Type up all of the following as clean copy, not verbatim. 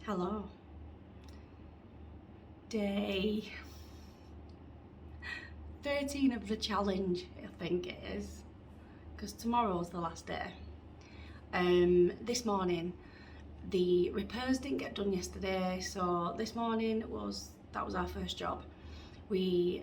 Hello. Day 13 of the challenge, I think it is, because tomorrow's the last day. This morning, the repairs didn't get done yesterday, so this morning that was our first job. We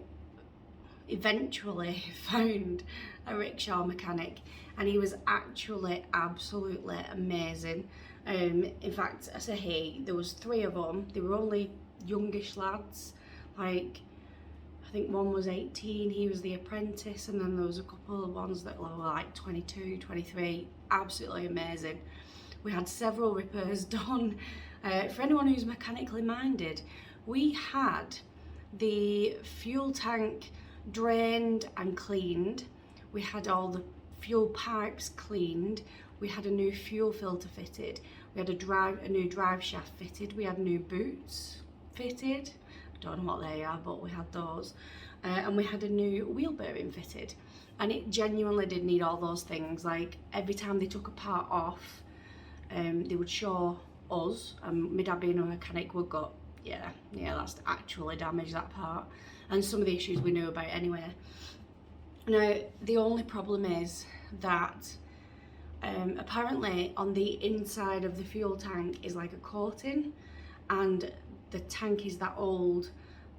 eventually found a rickshaw mechanic, and he was actually absolutely amazing. In fact, I say there was three of them. They were only youngish lads, like I think one was 18, he was the apprentice, and then there was a couple of ones that were like 22, 23, absolutely amazing. We had several repairs done. For anyone who's mechanically minded, we had the fuel tank drained and cleaned. We had all the fuel pipes cleaned. We had a new fuel filter fitted. We had a new drive shaft fitted. We had new boots fitted. I don't know what they are, but we had those. And we had a new wheel bearing fitted. And it genuinely did need all those things. Like every time they took a part off, they would show us, and my dad being a mechanic would go, yeah, that's actually damaged, that part. And some of the issues we knew about anyway. Now, the only problem is that apparently on the inside of the fuel tank is like a coating, and the tank is that old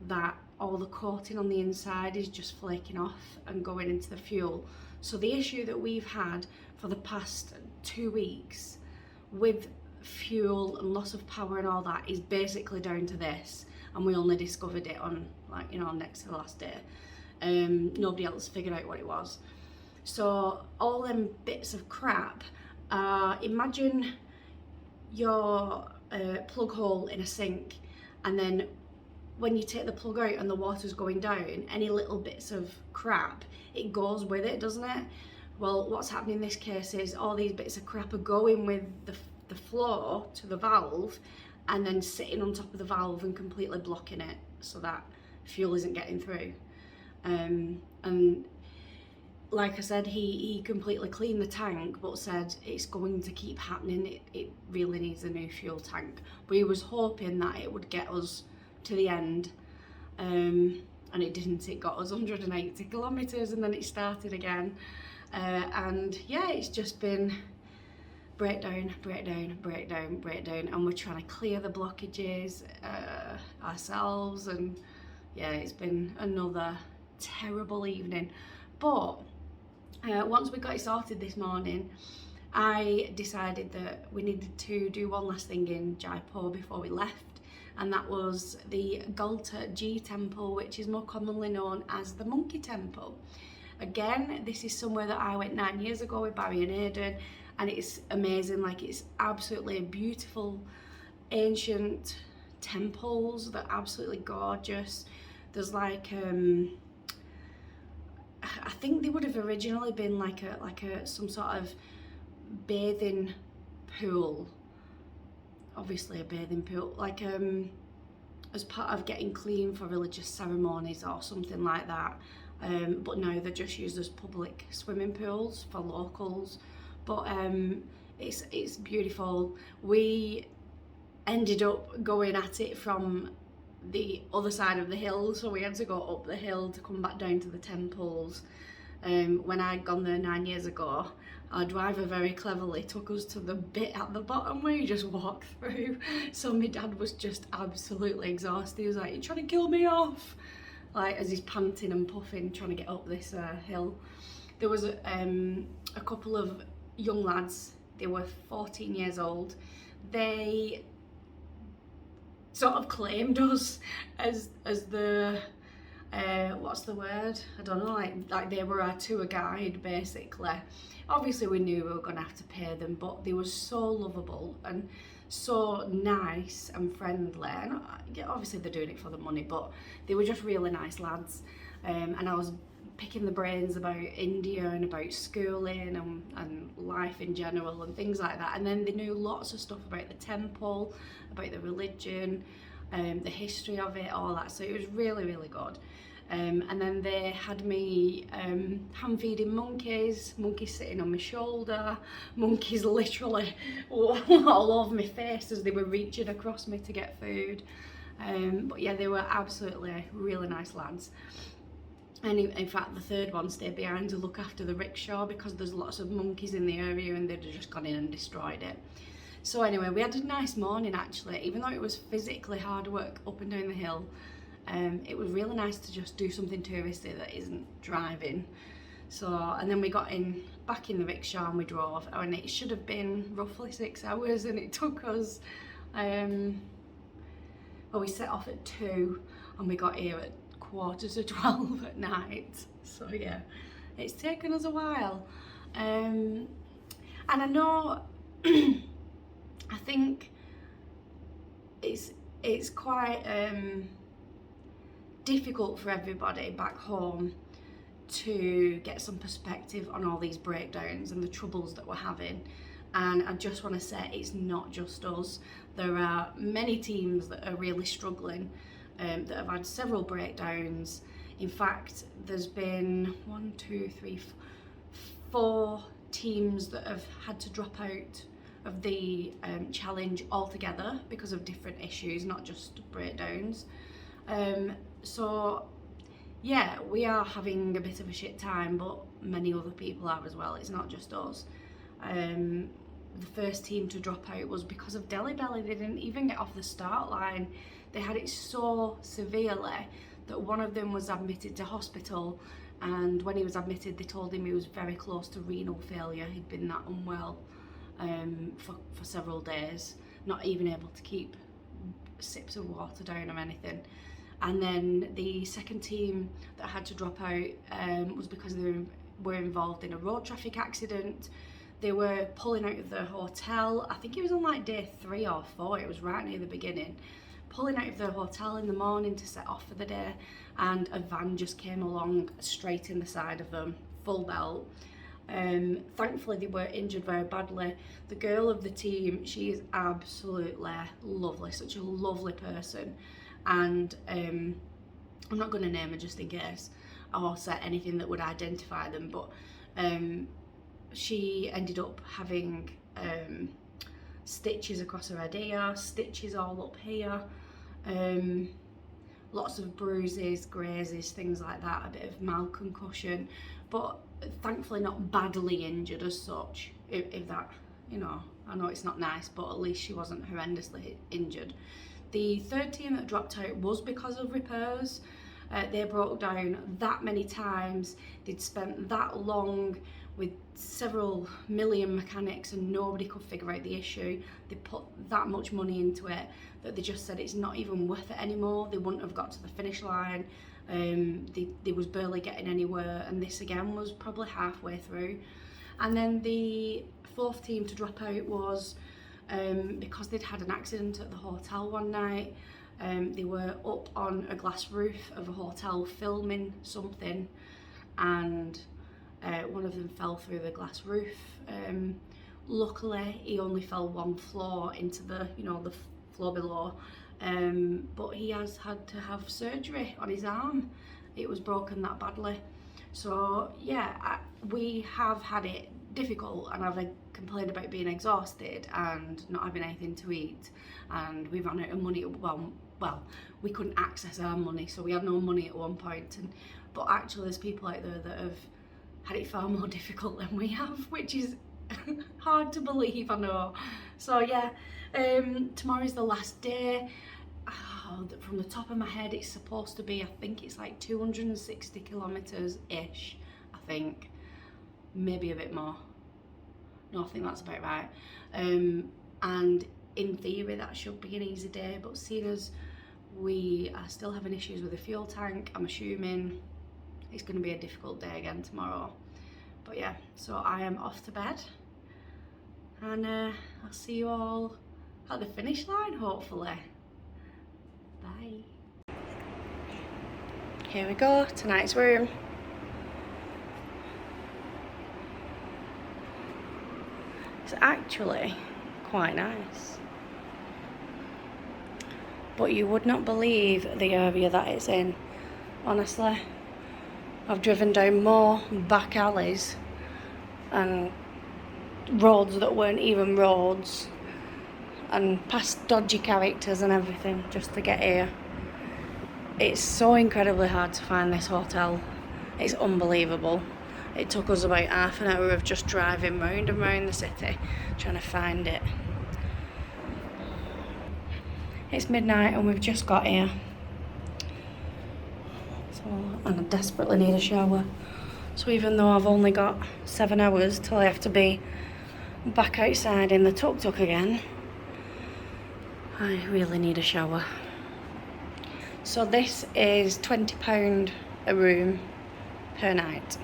that all the coating on the inside is just flaking off and going into the fuel. So the issue that we've had for the past 2 weeks with fuel and loss of power and all that is basically down to this, and we only discovered it on, like, next to the last day. Nobody else figured out what it was. So all them bits of crap, imagine your plug hole in a sink, and then when you take the plug out and the water's going down, any little bits of crap, it goes with it, doesn't it? Well, what's happening in this case is all these bits of crap are going with the flow to the valve, and then sitting on top of the valve and completely blocking it so that fuel isn't getting through. And like I said, he completely cleaned the tank, but said it's going to keep happening. It really needs a new fuel tank. We was hoping that it would get us to the end, and it didn't. It got us 180 kilometres, and then it started again. And yeah, it's just been breakdown, and we're trying to clear the blockages ourselves, and yeah, it's been another terrible evening. But once we got it sorted this morning, I decided that we needed to do one last thing in Jaipur before we left, and that was the Galta G Temple, which is more commonly known as the Monkey Temple. Again, this is somewhere that I went 9 years ago with Barry and Aidan, and it's amazing. Like, it's absolutely beautiful, ancient temples that are absolutely gorgeous. There's like I think they would have originally been like a some sort of bathing pool, obviously a bathing pool, like as part of getting clean for religious ceremonies or something like that. But now they're just used as public swimming pools for locals. But it's beautiful. We ended up going at it from the other side of the hill, so we had to go up the hill to come back down to the temples. When I'd gone there 9 years ago, our driver very cleverly took us to the bit at the bottom where you just walk through. So my dad was just absolutely exhausted. He was like, "You're trying to kill me off," like as he's panting and puffing trying to get up this hill. There was a couple of young lads. They were 14 years old. They sort of claimed us as the what's the word? I don't know, like they were our tour guide basically. Obviously we knew we were going to have to pay them, but they were so lovable and so nice and friendly, and yeah, obviously they're doing it for the money, but they were just really nice lads. And I was picking the brains about India and about schooling and life in general and things like that. And then they knew lots of stuff about the temple, about the religion, the history of it, all that. So it was really, really good. And then they had me hand feeding monkeys sitting on my shoulder, monkeys literally all over my face as they were reaching across me to get food. But yeah, they were absolutely really nice lads. And in fact, the third one stayed behind to look after the rickshaw because there's lots of monkeys in the area and they'd just gone in and destroyed it. So anyway, we had a nice morning actually, even though it was physically hard work up and down the hill. It was really nice to just do something touristy that isn't driving. So, and then we got back in the rickshaw and we drove, and it should have been roughly 6 hours, and it took us, well, we set off at 2 and we got here at 11:45 at night. So yeah, it's taken us a while. And I know, I think it's quite difficult for everybody back home to get some perspective on all these breakdowns and the troubles that we're having. And I just want to say it's not just us. There are many teams that are really struggling, that have had several breakdowns. In fact, there's been 4 teams that have had to drop out of the challenge altogether because of different issues, not just breakdowns. So yeah, we are having a bit of a shit time, but many other people are as well. It's not just us. The first team to drop out was because of Delhi Belly. They didn't even get off the start line. They had it so severely that one of them was admitted to hospital, and when he was admitted they told him he was very close to renal failure. He'd been that unwell for several days, not even able to keep sips of water down or anything. And then the second team that had to drop out was because they were involved in a road traffic accident. They were pulling out of their hotel, I think it was on like day 3 or 4, it was right near the beginning, pulling out of their hotel in the morning to set off for the day, and a van just came along straight in the side of them, full belt. Thankfully they weren't injured very badly. The girl of the team, she is absolutely lovely, such a lovely person, and I'm not going to name her just in case or say anything that would identify them, but she ended up having stitches across her head here, stitches all up here, lots of bruises, grazes, things like that, a bit of mild concussion, but thankfully not badly injured as such, if that, you know, I know it's not nice, but at least she wasn't horrendously injured. The third team that dropped out was because of repairs. They broke down that many times, they'd spent that long with several million mechanics and nobody could figure out the issue. They put that much money into it that they just said it's not even worth it anymore. They wouldn't have got to the finish line. They was barely getting anywhere, and this again was probably halfway through. And then the fourth team to drop out was because they'd had an accident at the hotel one night. They were up on a glass roof of a hotel filming something, and one of them fell through the glass roof. Luckily he only fell 1 floor into the, you know, the floor below, but he has had to have surgery on his arm. It was broken that badly. So yeah, we have had it difficult, and I've complained about being exhausted and not having anything to eat, and we've run out of money. Well, we couldn't access our money, so we had no money at one point, but actually there's people out there that have had it far more difficult than we have, which is hard to believe, I know. So yeah, tomorrow's the last day. From the top of my head it's supposed to be, I think it's like 260 kilometers ish, I think, maybe a bit more. No, I think that's about right. And in theory that should be an easy day, but seeing as we are still having issues with the fuel tank, I'm assuming it's going to be a difficult day again tomorrow. But yeah, so I am off to bed, and I'll see you all at the finish line hopefully. Bye. Here we go, tonight's room. It's actually quite nice, but you would not believe the area that it's in. Honestly, I've driven down more back alleys and roads that weren't even roads and past dodgy characters and everything just to get here. It's so incredibly hard to find this hotel. It's unbelievable. It took us about half an hour of just driving round and round the city trying to find it. It's midnight and we've just got here. And I desperately need a shower. So even though I've only got 7 hours till I have to be back outside in the tuk-tuk again, I really need a shower. So this is £20 a room per night.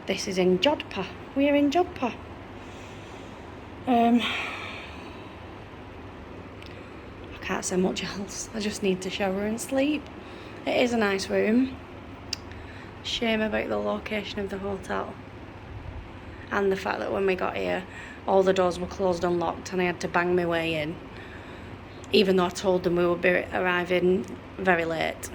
This is in Jodhpur. We're in Jodhpur. I can't say much else. I just need to shower and sleep. It is a nice room. Shame about the location of the hotel. And the fact that when we got here, all the doors were closed and locked and I had to bang my way in. Even though I told them we would be arriving very late.